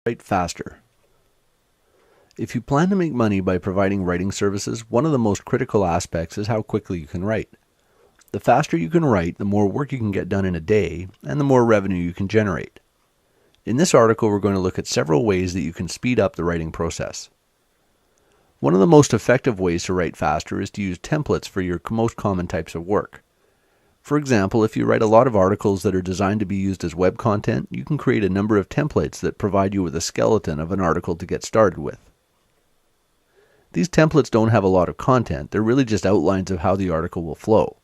Write faster. If you plan to make money by providing writing services, one of the most critical aspects is how quickly you can write. The faster you can write, the more work you can get done in a day, and the more revenue you can generate. In this article, we're going to look at several ways that you can speed up the writing process. One of the most effective ways to write faster is to use templates for your most common types of work. For example, if you write a lot of articles that are designed to be used as web content, you can create a number of templates that provide you with a skeleton of an article to get started with. These templates don't have a lot of content, they're really just outlines of how the article will flow.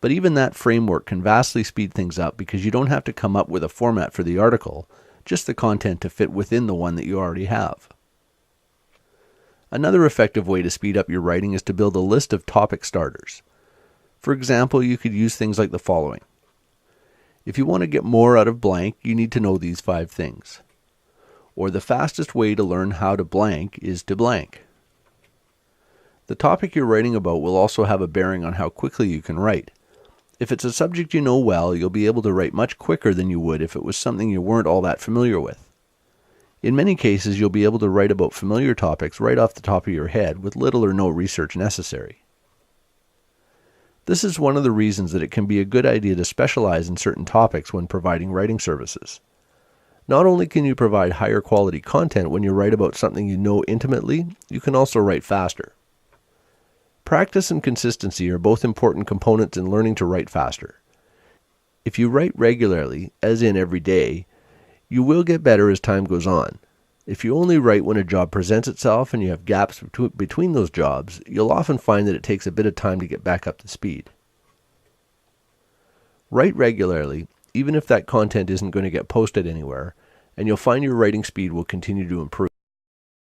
But even that framework can vastly speed things up because you don't have to come up with a format for the article, just the content to fit within the one that you already have. Another effective way to speed up your writing is to build a list of topic starters. For example, you could use things like the following. If you want to get more out of blank, you need to know these 5 things. Or the fastest way to learn how to blank is to blank. The topic you're writing about will also have a bearing on how quickly you can write. If it's a subject you know well, you'll be able to write much quicker than you would if it was something you weren't all that familiar with. In many cases, you'll be able to write about familiar topics right off the top of your head with little or no research necessary. This is one of the reasons that it can be a good idea to specialize in certain topics when providing writing services. Not only can you provide higher quality content when you write about something you know intimately, you can also write faster. Practice and consistency are both important components in learning to write faster. If you write regularly, as in every day, you will get better as time goes on. If you only write when a job presents itself and you have gaps between those jobs, you'll often find that it takes a bit of time to get back up to speed. Write regularly, even if that content isn't going to get posted anywhere, and you'll find your writing speed will continue to improve.